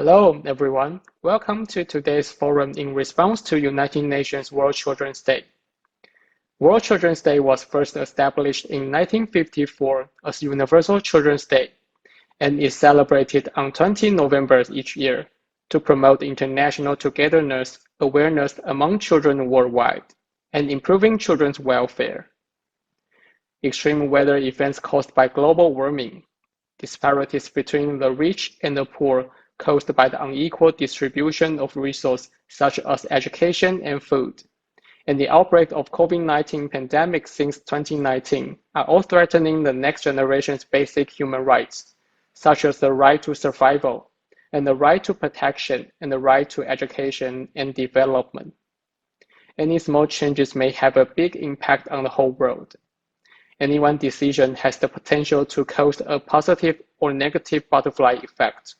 Hello, everyone. Welcome to today's forum in response to United Nations World Children's Day. World Children's Day was first established in 1954 as Universal Children's Day and is celebrated on 20 November each year to promote international togetherness, awareness among children worldwide, and improving children's welfare. Extreme weather events caused by global warming, disparities between the rich and the poor caused by the unequal distribution of resources such as education and food, and the outbreak of COVID-19 pandemic since 2019 are all threatening the next generation's basic human rights, such as the right to survival, and the right to protection, and the right to education and development. Any small changes may have a big impact on the whole world. Any one decision has the potential to cause a positive or negative butterfly effect.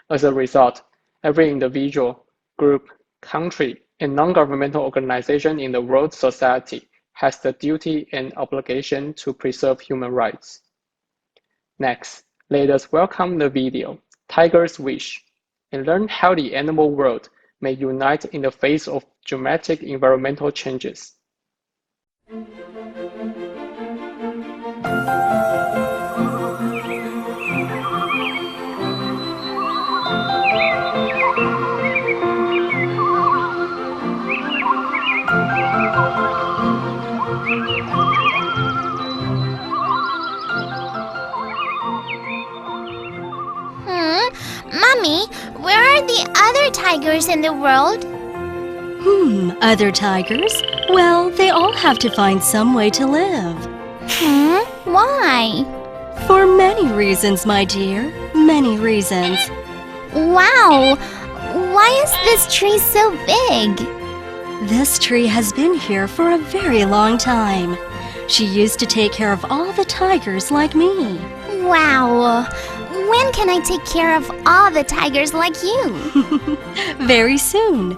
As a result, every individual, group, country, and non-governmental organization in the world society has the duty and obligation to preserve human rights. Next, let us welcome the video, Tiger's Wish, and learn how the animal world may unite in the face of dramatic environmental changes. Mommy, where are the other tigers in the world? Other tigers? Well, they all have to find some way to live. Why? For many reasons, my dear. Many reasons. Wow! Why is this tree so big? This tree has been here for a very long time. She used to take care of all the tigers like me. Wow! When can I take care of all the tigers like you? Very soon.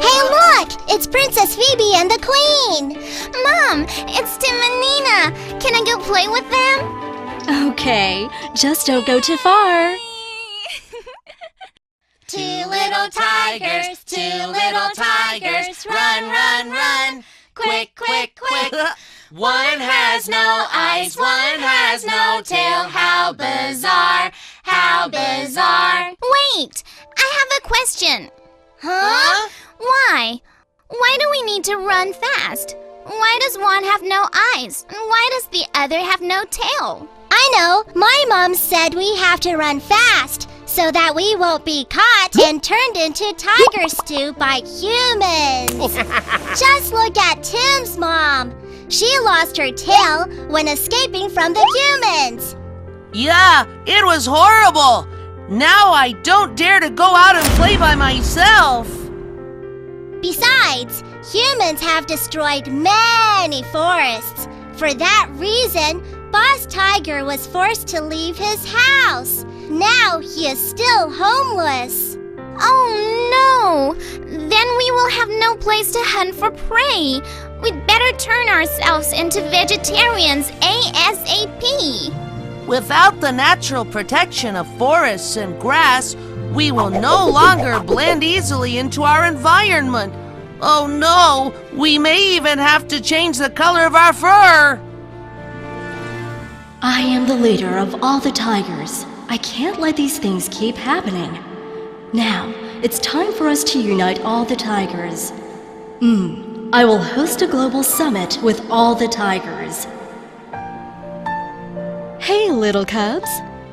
Hey, look! It's Princess Phoebe and the Queen! Mom, it's Tim and Nina! Can I go play with them? Okay, just don't go too far. Two little tigers, run, run, run, quick, quick, quick. One has no eyes, one has no tail. How bizarre, how bizarre. Wait! I have a question. Huh? Why? Why do we need to run fast? Why does one have no eyes? And why does the other have no tail? I know! My mom said we have to run fast so that we won't be caught and turned into tiger stew by humans. Just look at Tim's mom. She lost her tail when escaping from the humans. Yeah, it was horrible. Now I don't dare to go out and play by myself. Besides, humans have destroyed many forests. For that reason, Boss Tiger was forced to leave his house. Now he is still homeless. Oh no! Then we will have no place to hunt for prey. We'd better turn ourselves into vegetarians ASAP. Without the natural protection of forests and grass, we will no longer blend easily into our environment. Oh no, we may even have to change the color of our fur. I am the leader of all the tigers. I can't let these things keep happening. Now, it's time for us to unite all the tigers. I will host a global summit with all the tigers. Hey, little cubs.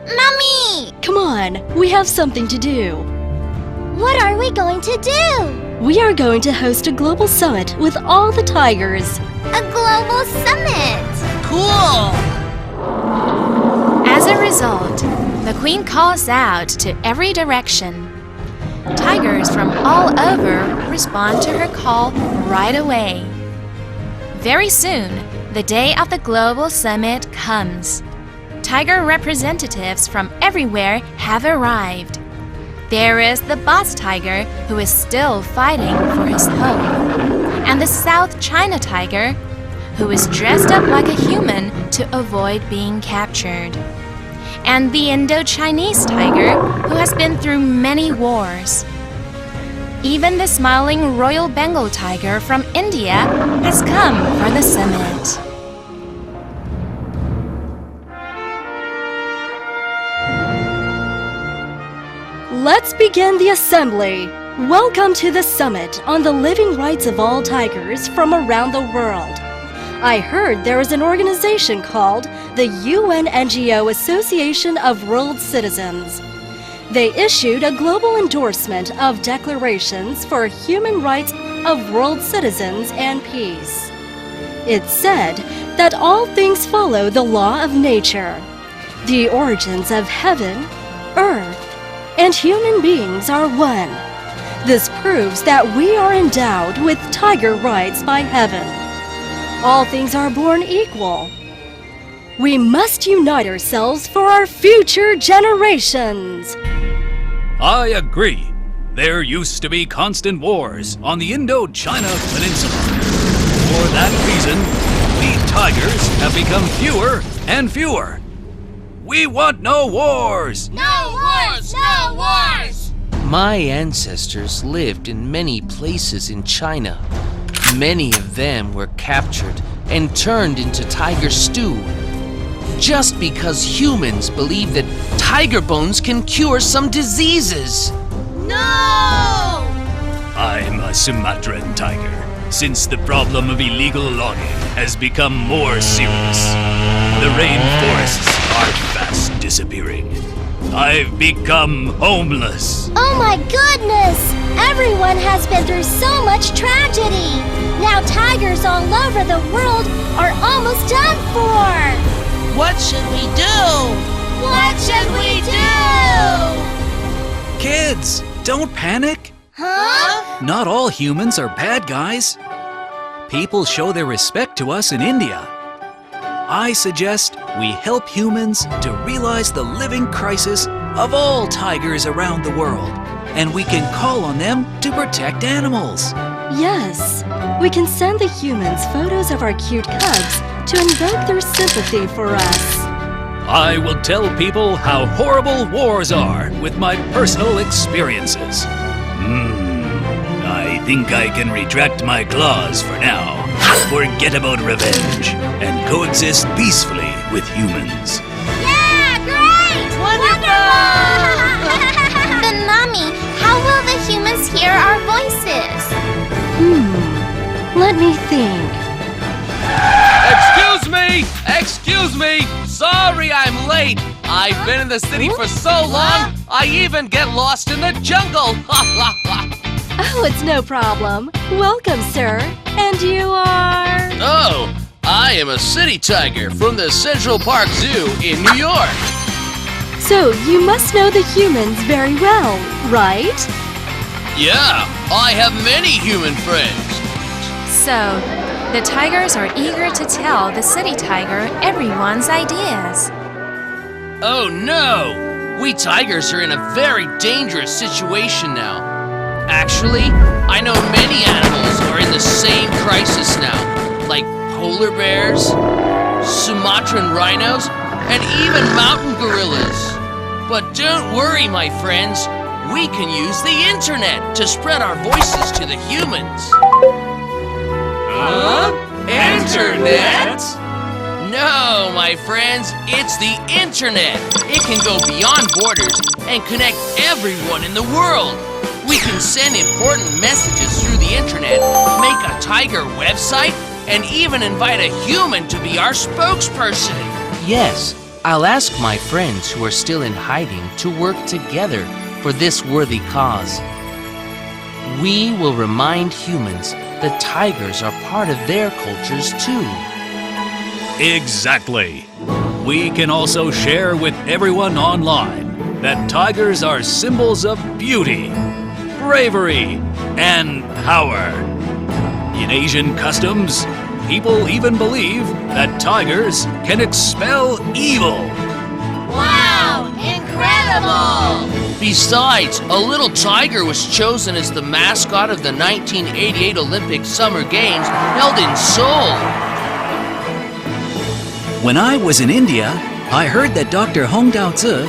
Mommy! Come on, we have something to do. What are we going to do? We are going to host a global summit with all the tigers. A global summit! Cool! As a result, the Queen calls out to every direction. Tigers from all over respond to her call right away. Very soon, the day of the Global Summit comes. Tiger representatives from everywhere have arrived. There is the boss tiger who is still fighting for his home, and the South China tiger who is dressed up like a human to avoid being captured. And the Indo-Chinese tiger, who has been through many wars. Even the smiling Royal Bengal tiger from India has come for the summit. Let's begin the assembly. Welcome to the summit on the living rights of all tigers from around the world. I heard there is an organization called the UN NGO Association of World Citizens. They issued a global endorsement of declarations for human rights of world citizens and peace. It said that all things follow the law of nature. The origins of heaven, earth, and human beings are one. This proves that we are endowed with tiger rights by heaven. All things are born equal. We must unite ourselves for our future generations. I agree. There used to be constant wars on the Indo-China Peninsula. For that reason, we tigers have become fewer and fewer. We want no wars! No wars! No wars! My ancestors lived in many places in China. Many of them were captured and turned into tiger stew. Just because humans believe that tiger bones can cure some diseases. No! I'm a Sumatran tiger, since the problem of illegal logging has become more serious. The rainforests are fast disappearing. I've become homeless. Oh my goodness! Everyone has been through so much tragedy. Now tigers all over the world are almost done for. What should we do? What should we do? Kids, don't panic. Huh? Not all humans are bad guys. People show their respect to us in India. I suggest we help humans to realize the living crisis of all tigers around the world, and we can call on them to protect animals. Yes, we can send the humans photos of our cute cubs to invoke their sympathy for us. I will tell people how horrible wars are with my personal experiences. I think I can retract my claws for now. Forget about revenge and coexist peacefully with humans. Yeah, great! Wonderful! But Mommy, how will the humans hear our voices? Let me think. Excuse me! Excuse me! Sorry I'm late. I've been in the city for so long, I even get lost in the jungle. Oh, it's no problem. Welcome, sir. And you are... Oh, I am a city tiger from the Central Park Zoo in New York. So, you must know the humans very well, right? Yeah, I have many human friends. So, the tigers are eager to tell the city tiger everyone's ideas. Oh no! We tigers are in a very dangerous situation now. Actually, I know many animals are in the same crisis now, like polar bears, Sumatran rhinos, and even mountain gorillas. But don't worry, my friends. We can use the internet to spread our voices to the humans. Huh? Internet? No, my friends, it's the internet. It can go beyond borders and connect everyone in the world. We can send important messages through the internet, make a tiger website, and even invite a human to be our spokesperson. Yes, I'll ask my friends who are still in hiding to work together for this worthy cause. We will remind humans that tigers are part of their cultures too. Exactly. We can also share with everyone online that tigers are symbols of beauty, bravery, and power. In Asian customs, people even believe that tigers can expel evil. Wow! Incredible! Besides, a little tiger was chosen as the mascot of the 1988 Olympic Summer Games held in Seoul. When I was in India, I heard that Dr. Hong Dao-Zi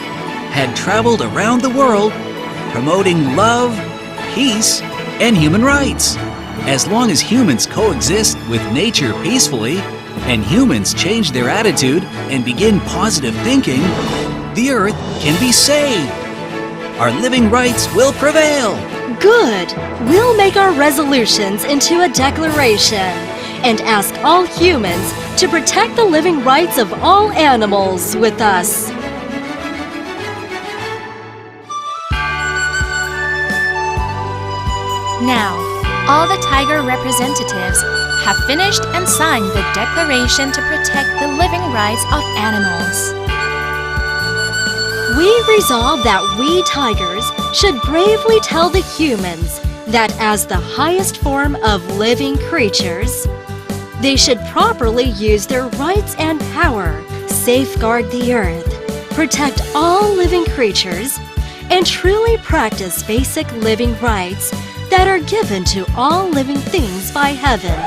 had traveled around the world promoting love, peace, and human rights. As long as humans coexist with nature peacefully, and humans change their attitude and begin positive thinking, the Earth can be saved. Our living rights will prevail. Good! We'll make our resolutions into a declaration and ask all humans to protect the living rights of all animals with us. Now, all the tiger representatives have finished and signed the declaration to protect the living rights of animals. We resolve that we tigers should bravely tell the humans that as the highest form of living creatures, they should properly use their rights and power, safeguard the earth, protect all living creatures, and truly practice basic living rights that are given to all living things by heaven.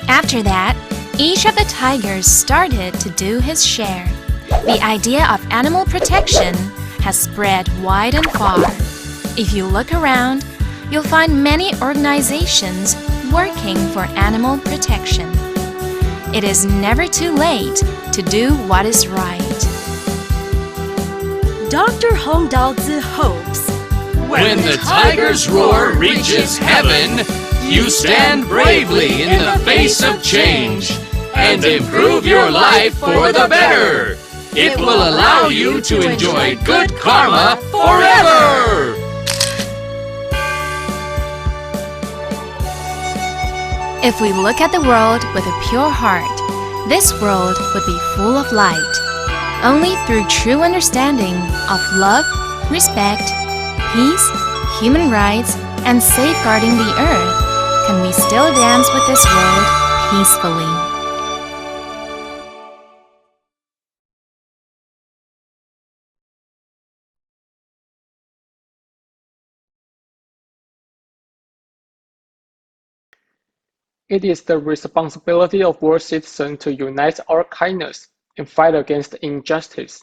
After that, each of the tigers started to do his share. The idea of animal protection has spread wide and far. If you look around, you'll find many organizations working for animal protection. It is never too late to do what is right. Dr. Hong Dao-Zi hopes When the tiger's roar reaches heaven, you stand bravely in the face of change and improve your life for the better. It will allow you to enjoy good karma forever. If we look at the world with a pure heart, this world would be full of light. Only through true understanding of love, respect, peace, human rights, and safeguarding the earth can we still dance with this world peacefully. It is the responsibility of world citizens to unite our kindness and fight against injustice.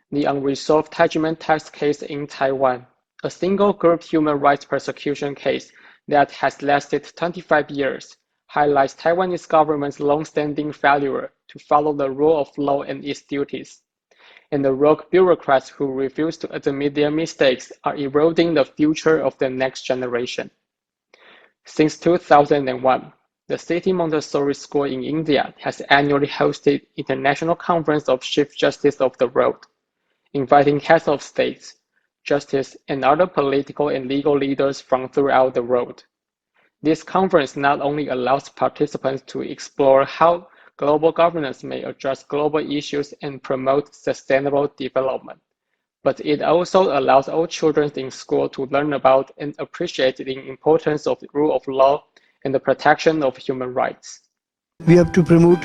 The unresolved Taiwan tax case in Taiwan, a single group human rights persecution case that has lasted 25 years, highlights Taiwanese government's long-standing failure to follow the rule of law and its duties. And the rogue bureaucrats who refuse to admit their mistakes are eroding the future of the next generation. Since 2001, the City Montessori School in India has annually hosted International Conference of Chief Justice of the World, inviting heads of states, justice, and other political and legal leaders from throughout the world. This conference not only allows participants to explore how global governance may address global issues and promote sustainable development, but it also allows all children in school to learn about and appreciate the importance of the rule of law and the protection of human rights. We have to promote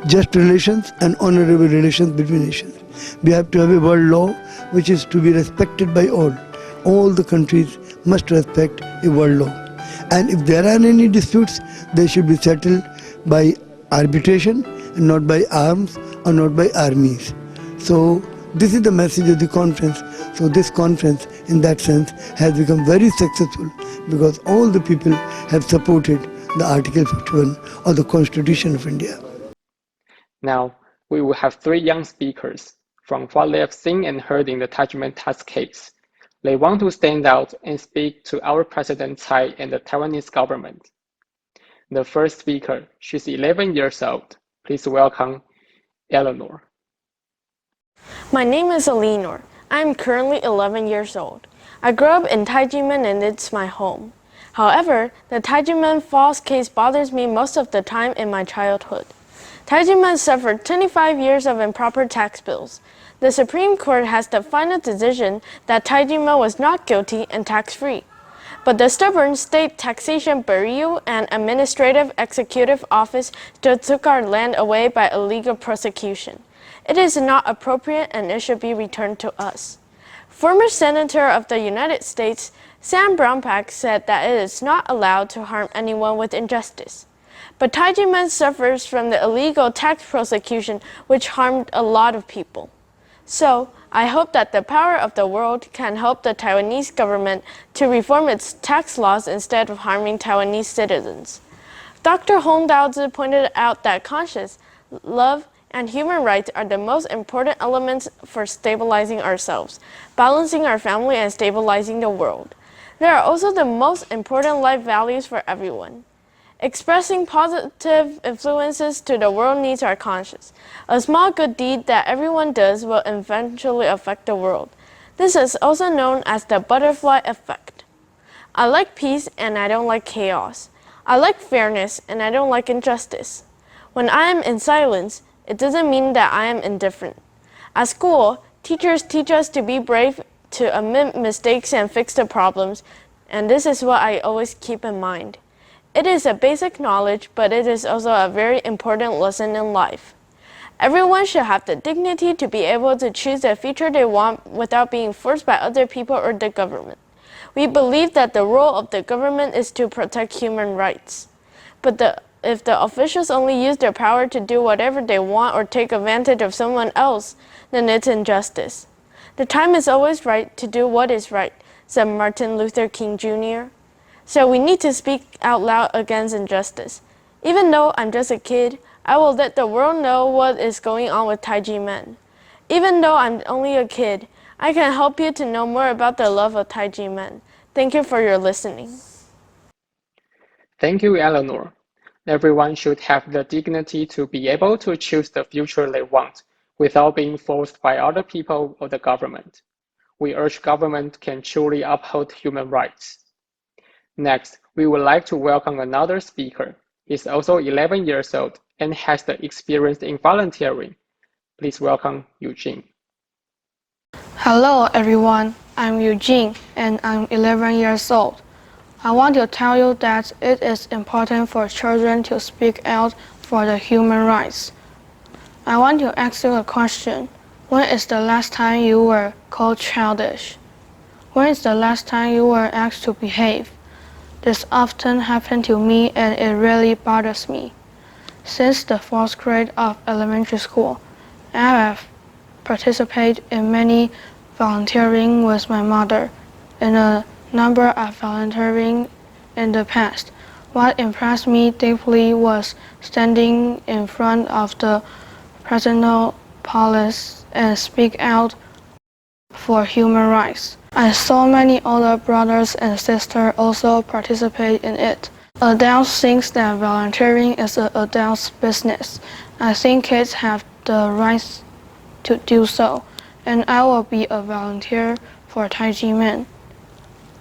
just relations and honorable relations between nations. We have to have a world law which is to be respected by all. All the countries must respect a world law. And if there are any disputes, they should be settled by arbitration and not by arms or not by armies. So this is the message of the conference. So this conference, in that sense, has become very successful because all the people have supported the Article 51 of the Constitution of India. Now, we will have three young speakers from what they have seen and heard in the Taiwan tax case. They want to stand out and speak to our President Tsai and the Taiwanese government. The first speaker, she's 11 years old. Please welcome Eleanore. My name is Eleanore. I am currently 11 years old. I grew up in Taiwan and it's my home. However, the Taiwan false case bothers me most of the time in my childhood. Taiwan suffered 25 years of improper tax bills. The Supreme Court has the final decision that Taiwan was not guilty and tax-free. But the stubborn State Taxation Bureau and Administrative Executive Office still took our land away by illegal prosecution. It is not appropriate and it should be returned to us. Former Senator of the United States Sam Brownback said that it is not allowed to harm anyone with injustice. But Taiwan suffers from the illegal tax prosecution which harmed a lot of people. So, I hope that the power of the world can help the Taiwanese government to reform its tax laws instead of harming Taiwanese citizens. Dr. Hong Daozi pointed out that conscience, love, and human rights are the most important elements for stabilizing ourselves, balancing our family, and stabilizing the world. They are also the most important life values for everyone. Expressing positive influences to the world needs our conscience. A small good deed that everyone does will eventually affect the world. This is also known as the butterfly effect. I like peace and I don't like chaos. I like fairness and I don't like injustice. When I am in silence, it doesn't mean that I am indifferent. At school, teachers teach us to be brave, to admit mistakes and fix the problems, and this is what I always keep in mind. It is a basic knowledge, but it is also a very important lesson in life. Everyone should have the dignity to be able to choose the future they want without being forced by other people or the government. We believe that the role of the government is to protect human rights. But if the officials only use their power to do whatever they want or take advantage of someone else, then it's injustice. The time is always right to do what is right, said Martin Luther King Jr. So we need to speak out loud against injustice. Even though I'm just a kid, I will let the world know what is going on with Taiji men. Even though I'm only a kid, I can help you to know more about the love of Taiji men. Thank you for your listening. Thank you, Eleanor. Everyone should have the dignity to be able to choose the future they want without being forced by other people or the government. We urge government can truly uphold human rights. Next, we would like to welcome another speaker. He's also 11 years old and has the experience in volunteering. Please welcome Eugene. Hello everyone, I'm Eugene and I'm 11 years old. I want to tell you that it is important for children to speak out for the human rights. I want to ask you a question. When is the last time you were called childish? When is the last time you were asked to behave? This often happens to me and it really bothers me. Since the 4th grade of elementary school, I have participated in many volunteering with my mother and a number of volunteering in the past. What impressed me deeply was standing in front of the presidential palace and speak out for human rights. I saw many other brothers and sisters also participate in it. Adults think that volunteering is an adult's business. I think kids have the right to do so, and I will be a volunteer for Taiji men.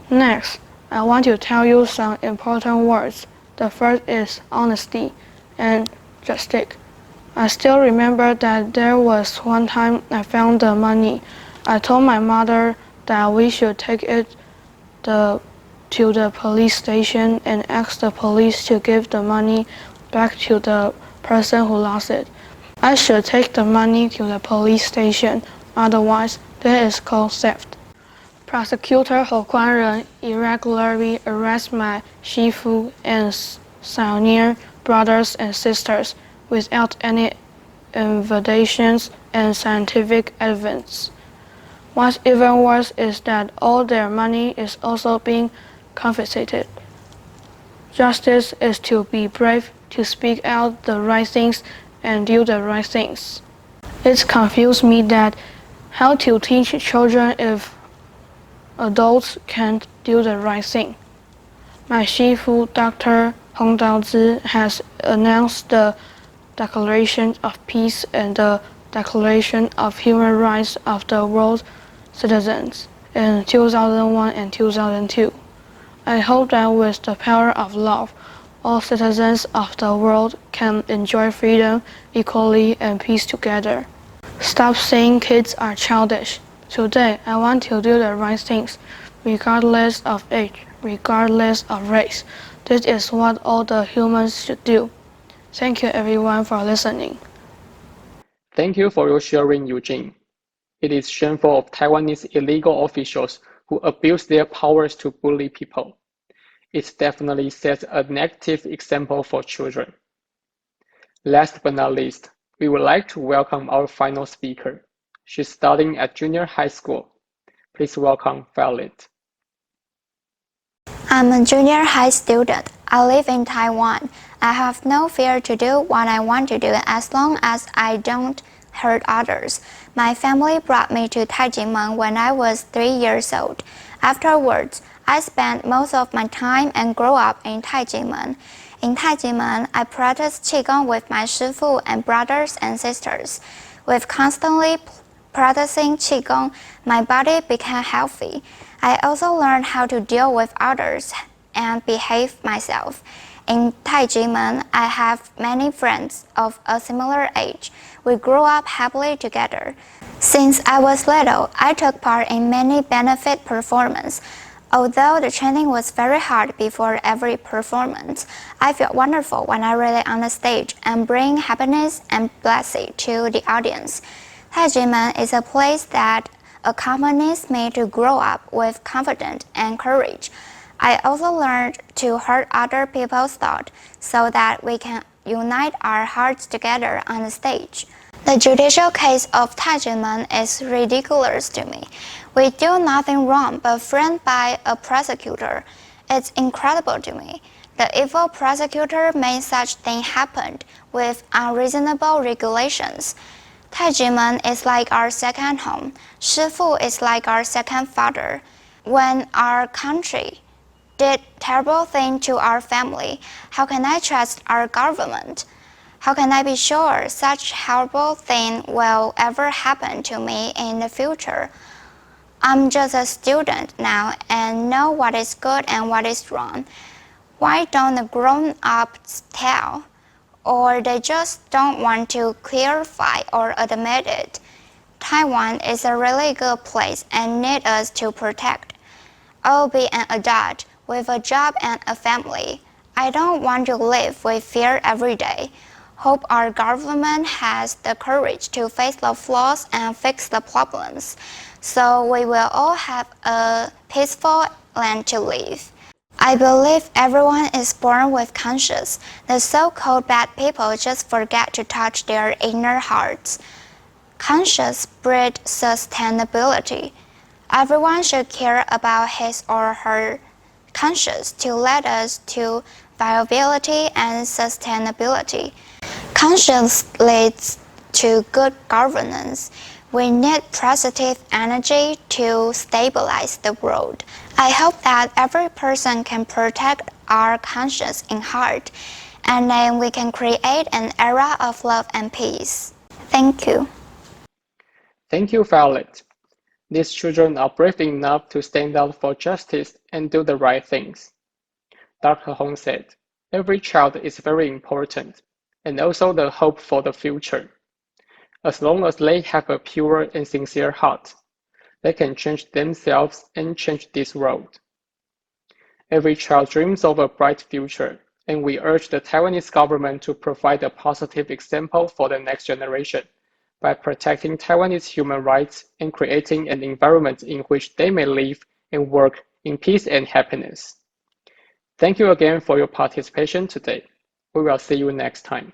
Next, I want to tell you some important words. The first is honesty and justice. I still remember that there was one time I found the money. I told my mother that we should take it to the police station and ask the police to give the money back to the person who lost it. I should take the money to the police station, otherwise that is called theft. Prosecutor Ho Guanren irregularly arrested my Shifu and Xiaonier brothers and sisters without any invitations and scientific evidence. What's even worse is that all their money is also being confiscated. Justice is to be brave, to speak out the right things and do the right things. It confused me that how to teach children if adults can't do the right thing. My Shifu, Dr. Hong Daozi, has announced the Declaration of Peace and the Declaration of Human Rights of the World Citizens in 2001 and 2002. I hope that with the power of love, all citizens of the world can enjoy freedom, equality, and peace together. Stop saying kids are childish. Today, I want to do the right things, regardless of age, regardless of race. This is what all the humans should do. Thank you everyone for listening. Thank you for your sharing, Eugene. It is shameful of Taiwanese illegal officials who abuse their powers to bully people. It definitely sets a negative example for children. Last but not least, we would like to welcome our final speaker. She's studying at junior high school. Please welcome Violet. I'm a junior high student. I live in Taiwan. I have no fear to do what I want to do as long as I don't hurt others. My family brought me to Taiwan when I was 3 years old. Afterwards, I spent most of my time and grew up in Taiwan. In Taiwan, I practiced Qigong with my shifu and brothers and sisters. With constantly practicing Qigong, my body became healthy. I also learned how to deal with others and behave myself. In Taiwan, I have many friends of a similar age. We grew up happily together. Since I was little, I took part in many benefit performances. Although the training was very hard before every performance, I felt wonderful when I really on the stage and bring happiness and blessing to the audience. Taiwan is a place that accompanies me to grow up with confidence and courage. I also learned to hurt other people's thoughts so that we can unite our hearts together on the stage. The judicial case of Taiwan is ridiculous to me. We do nothing wrong but framed by a prosecutor. It's incredible to me. The evil prosecutor made such thing happen with unreasonable regulations. Taiwan is like our second home. Shifu is like our second father. When our country did terrible thing to our family, how can I trust our government? How can I be sure such horrible thing will ever happen to me in the future? I'm just a student now and know what is good and what is wrong. Why don't the grown-ups tell? Or they just don't want to clarify or admit it. Taiwan is a really good place and need us to protect. I'll be an adult with a job and a family. I don't want to live with fear every day. Hope our government has the courage to face the flaws and fix the problems, so we will all have a peaceful land to live. I believe everyone is born with conscience. The so-called bad people just forget to touch their inner hearts. Conscience breeds sustainability. Everyone should care about his or her conscience to lead us to viability and sustainability. Conscience leads to good governance. We need positive energy to stabilize the world. I hope that every person can protect our conscience in heart, and then we can create an era of love and peace. Thank you. Thank you, Violet. These children are brave enough to stand up for justice and do the right things. Dr. Hong said, every child is very important, and also the hope for the future. As long as they have a pure and sincere heart, they can change themselves and change this world. Every child dreams of a bright future, and we urge the Taiwanese government to provide a positive example for the next generation by protecting Taiwanese human rights and creating an environment in which they may live and work in peace and happiness. Thank you again for your participation today. We will see you next time.